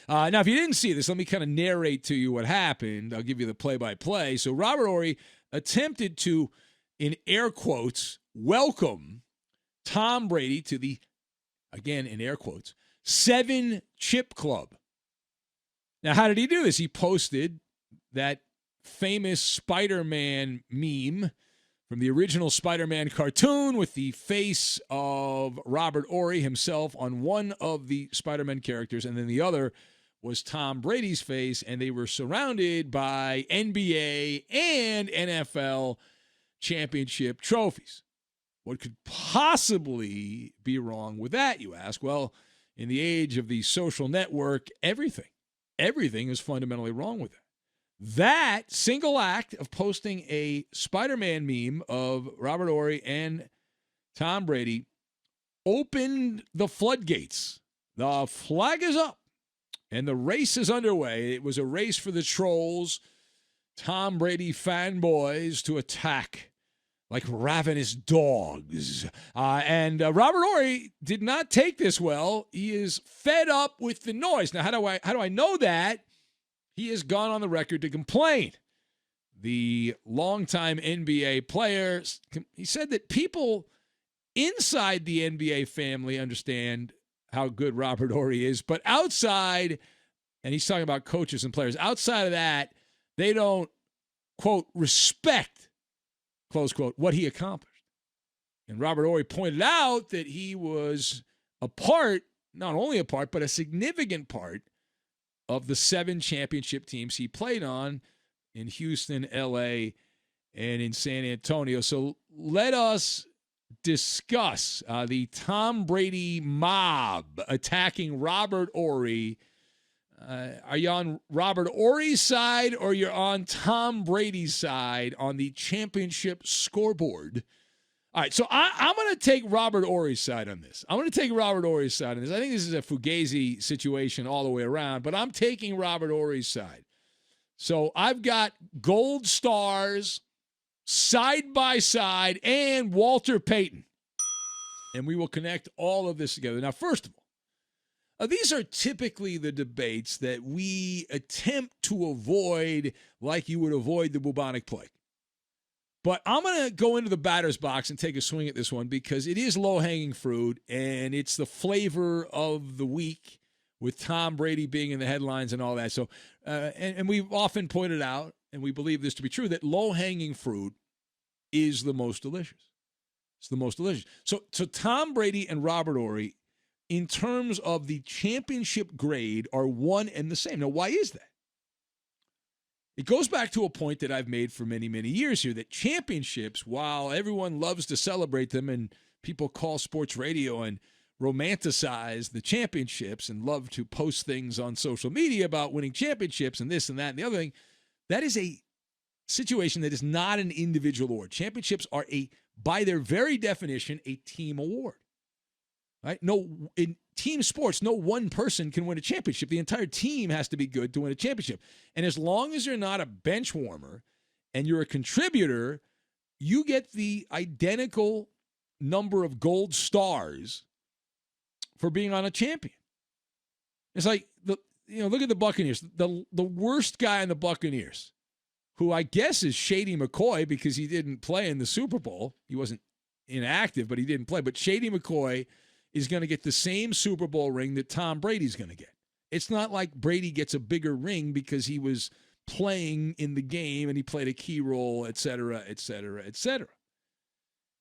Now, if you didn't see this, let me kind of narrate to you what happened. I'll give you the play-by-play. So Robert Horry attempted to, in air quotes, welcome Tom Brady to the, again, in air quotes, 7-chip club. Now, how did he do this? He posted that famous Spider-Man meme from the original Spider-Man cartoon with the face of Robert Horry himself on one of the Spider-Man characters, and then the other was Tom Brady's face, and they were surrounded by NBA and NFL championship trophies. What could possibly be wrong with that, you ask? Well, in the age of the social network, everything is fundamentally wrong with it. That single act of posting a Spider-Man meme of Robert Horry and Tom Brady opened the floodgates. The flag is up, and the race is underway. It was a race for the trolls, Tom Brady fanboys, to attack like ravenous dogs. And Robert Horry did not take this well. He is fed up with the noise. Now, how do I know that? He has gone on the record to complain. The longtime NBA player, he said that people inside the NBA family understand how good Robert Horry is, but outside, and he's talking about coaches and players, outside of that, they don't, quote, respect, close quote, what he accomplished. And Robert Horry pointed out that he was a part, not only a part, but a significant part of the 7 championship teams he played on in Houston, L.A., and in San Antonio. So let us discuss the Tom Brady mob attacking Robert Horry. Are you on Robert Horry's side or you're on Tom Brady's side on the championship scoreboard? All right, so I'm going to take Robert Horry's side on this. I think this is a Fugazi situation all the way around, but I'm taking Robert Horry's side. So I've got gold stars, side by side, and Walter Payton. And we will connect all of this together. Now, first of all, these are typically the debates that we attempt to avoid like you would avoid the bubonic plague. But I'm going to go into the batter's box and take a swing at this one because it is low-hanging fruit, and it's the flavor of the week with Tom Brady being in the headlines and all that. So, and we've often pointed out, and we believe this to be true, that low-hanging fruit is the most delicious. It's the most delicious. So Tom Brady and Robert Horry, in terms of the championship grade, are one and the same. Now, why is that? It goes back to a point that I've made for many, many years here, that championships, while everyone loves to celebrate them and people call sports radio and romanticize the championships and love to post things on social media about winning championships and this and that and the other thing, that is a situation that is not an individual award. Championships are, by their very definition, a team award. Right? No, in team sports, no one person can win a championship. The entire team has to be good to win a championship. And as long as you're not a bench warmer and you're a contributor, you get the identical number of gold stars for being on a champion. It's like, look at the Buccaneers. The worst guy in the Buccaneers, who I guess is Shady McCoy because he didn't play in the Super Bowl. He wasn't inactive, but he didn't play. But Shady McCoy is going to get the same Super Bowl ring that Tom Brady's going to get. It's not like Brady gets a bigger ring because he was playing in the game and he played a key role, et cetera, et cetera, et cetera.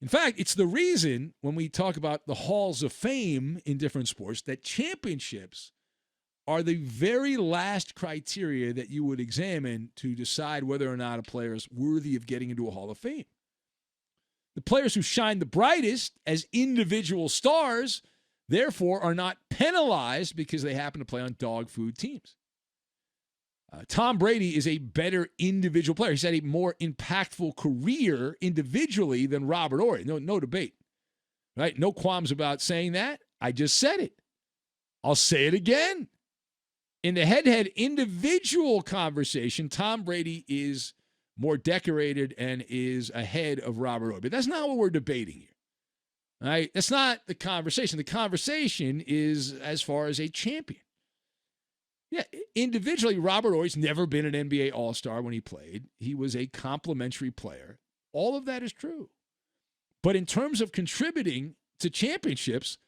In fact, it's the reason when we talk about the halls of fame in different sports that championships are the very last criteria that you would examine to decide whether or not a player is worthy of getting into a hall of fame. The players who shine the brightest as individual stars, therefore, are not penalized because they happen to play on dog food teams. Tom Brady is a better individual player. He's had a more impactful career individually than Robert Horry. No debate. Right? No qualms about saying that. I just said it. I'll say it again. In the head-to-head individual conversation, Tom Brady is more decorated and is ahead of Robert Horry. But that's not what we're debating here. All right? That's not the conversation. The conversation is as far as a champion. Yeah, individually, Robert Horry's never been an NBA All-Star when he played. He was a complimentary player. All of that is true. But in terms of contributing to championships,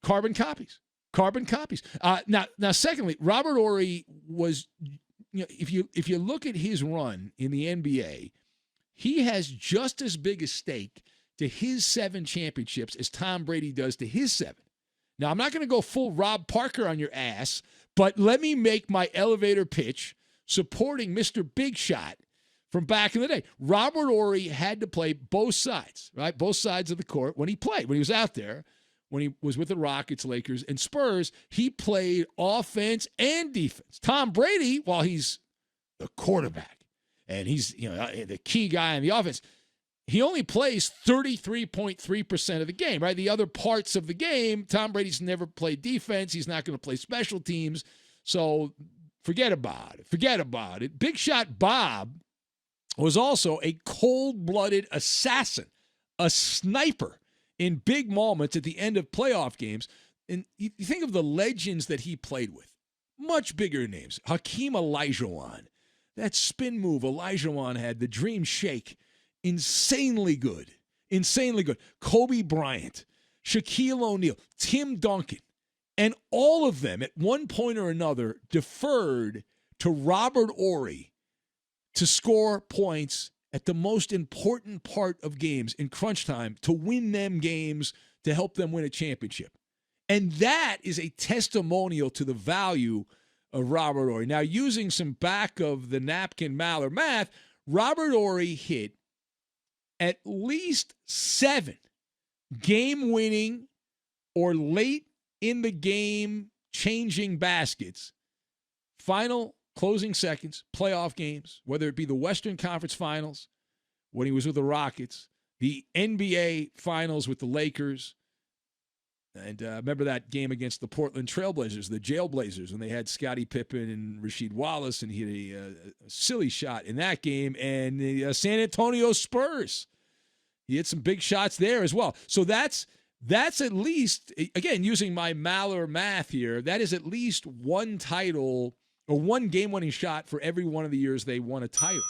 carbon copies. Carbon copies. Now, secondly, Robert Horry was, if you look at his run in the NBA, he has just as big a stake to his 7 championships as Tom Brady does to his 7. Now, I'm not going to go full Rob Parker on your ass, but let me make my elevator pitch supporting Mr. Big Shot from back in the day. Robert Horry had to play both sides, right? Both sides of the court when he played, when he was out there, when he was with the Rockets, Lakers, and Spurs. He played offense and defense. Tom Brady, while he's the quarterback and he's the key guy in the offense, he only plays 33.3% of the game, right? The other parts of the game, Tom Brady's never played defense. He's not going to play special teams. So forget about it. Forget about it. Big Shot Bob was also a cold-blooded assassin, a sniper in big moments at the end of playoff games. And you think of the legends that he played with. Much bigger names. Hakeem Olajuwon. That spin move Olajuwon had, the dream shake. Insanely good. Insanely good. Kobe Bryant, Shaquille O'Neal, Tim Duncan, and all of them at one point or another deferred to Robert Horry to score points at the most important part of games in crunch time to win them games, to help them win a championship. And that is a testimonial to the value of Robert Horry. Now, using some back of the napkin Maller math, Robert Horry hit at least 7 game-winning or late in the game changing baskets, final closing seconds, playoff games, whether it be the Western Conference Finals when he was with the Rockets, the NBA Finals with the Lakers, and remember that game against the Portland Trailblazers, the Jailblazers, when they had Scottie Pippen and Rasheed Wallace, and he had a silly shot in that game, and the San Antonio Spurs. He had some big shots there as well. So that's at least, again, using my Maller math here, that is at least one title or one game-winning shot for every one of the years they won a title.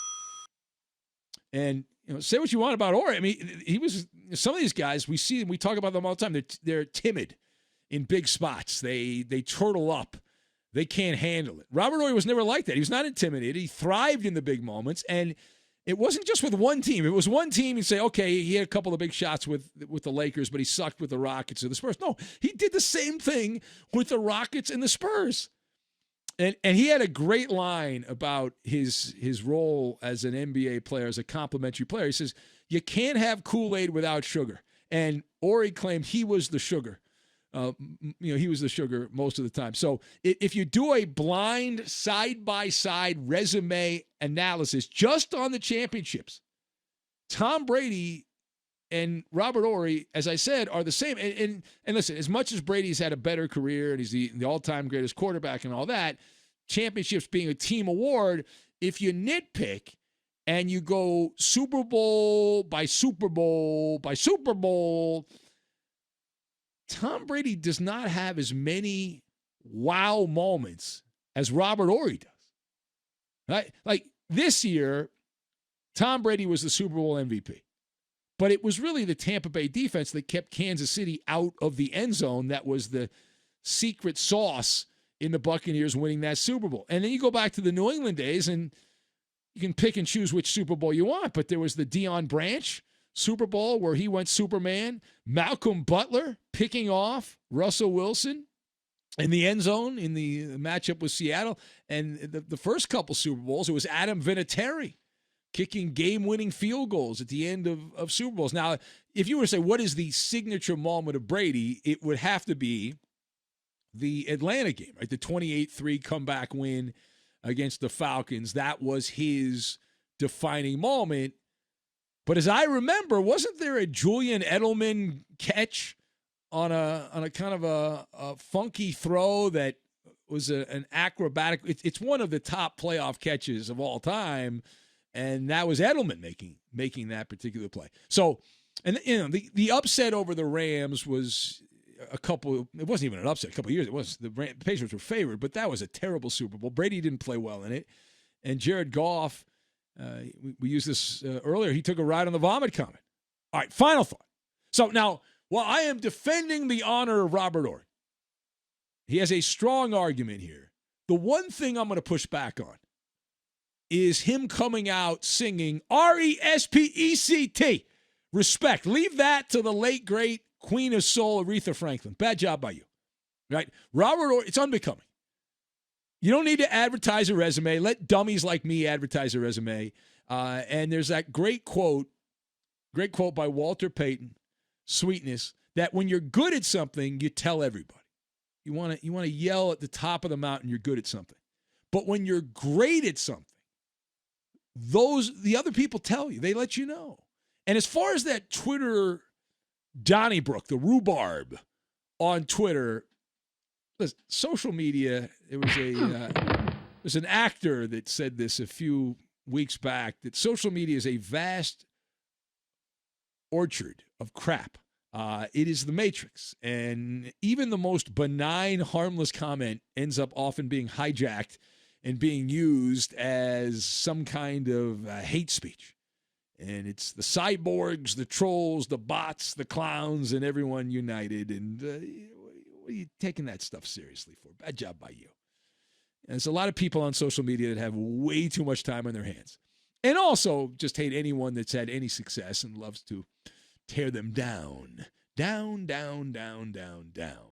And say what you want about Horry. I mean, he was, some of these guys, we see them, we talk about them all the time. They're timid in big spots. They turtle up. They can't handle it. Robert Horry was never like that. He was not intimidated. He thrived in the big moments, and it wasn't just with one team. It was one team, you'd say, okay, he had a couple of big shots with the Lakers, but he sucked with the Rockets or the Spurs. No, he did the same thing with the Rockets and the Spurs. And he had a great line about his role as an NBA player, as a complimentary player. He says, you can't have Kool-Aid without sugar. And Horry claimed he was the sugar. He was the sugar most of the time. So if you do a blind side-by-side resume analysis just on the championships, Tom Brady and Robert Horry, as I said, are the same. And listen, as much as Brady's had a better career and he's the all-time greatest quarterback and all that, championships being a team award, if you nitpick and you go Super Bowl by Super Bowl by Super Bowl, Tom Brady does not have as many wow moments as Robert Horry does. Right? Like this year, Tom Brady was the Super Bowl MVP. But it was really the Tampa Bay defense that kept Kansas City out of the end zone that was the secret sauce in the Buccaneers winning that Super Bowl. And then you go back to the New England days, and you can pick and choose which Super Bowl you want, but there was the Deion Branch Super Bowl where he went Superman, Malcolm Butler picking off Russell Wilson in the end zone in the matchup with Seattle. And the first couple Super Bowls, it was Adam Vinatieri kicking game-winning field goals at the end of Super Bowls. Now, if you were to say, what is the signature moment of Brady, it would have to be the Atlanta game, right? The 28-3 comeback win against the Falcons. That was his defining moment. But as I remember, wasn't there a Julian Edelman catch on a kind of a funky throw that was an acrobatic? It's one of the top playoff catches of all time. And that was Edelman making that particular play. So, and the upset over the Rams was, it wasn't even an upset, a couple of years. It was the Patriots were favored, but that was a terrible Super Bowl. Brady didn't play well in it. And Jared Goff, we used this earlier, he took a ride on the vomit comet. All right, final thought. So now, while I am defending the honor of Robert Horry, he has a strong argument here. The one thing I'm going to push back on is him coming out singing RESPECT, respect. Leave that to the late, great Queen of Soul, Aretha Franklin. Bad job by you. Right? Robert Horry, it's unbecoming. You don't need to advertise a resume. Let dummies like me advertise a resume. And there's that great quote by Walter Payton, Sweetness, that when you're good at something, you tell everybody. You want to yell at the top of the mountain you're good at something. But when you're great at something, the other people tell you. They let you know. And as far as that Twitter Donnybrook, the rhubarb on Twitter, listen, social media, there's an actor that said this a few weeks back, that social media is a vast orchard of crap. It is the Matrix. And even the most benign, harmless comment ends up often being hijacked and being used as some kind of hate speech. And it's the cyborgs, the trolls, the bots, the clowns, and everyone united. And what are you taking that stuff seriously for? Bad job by you. And there's a lot of people on social media that have way too much time on their hands. And also just hate anyone that's had any success and loves to tear them down. Down, down, down, down, down.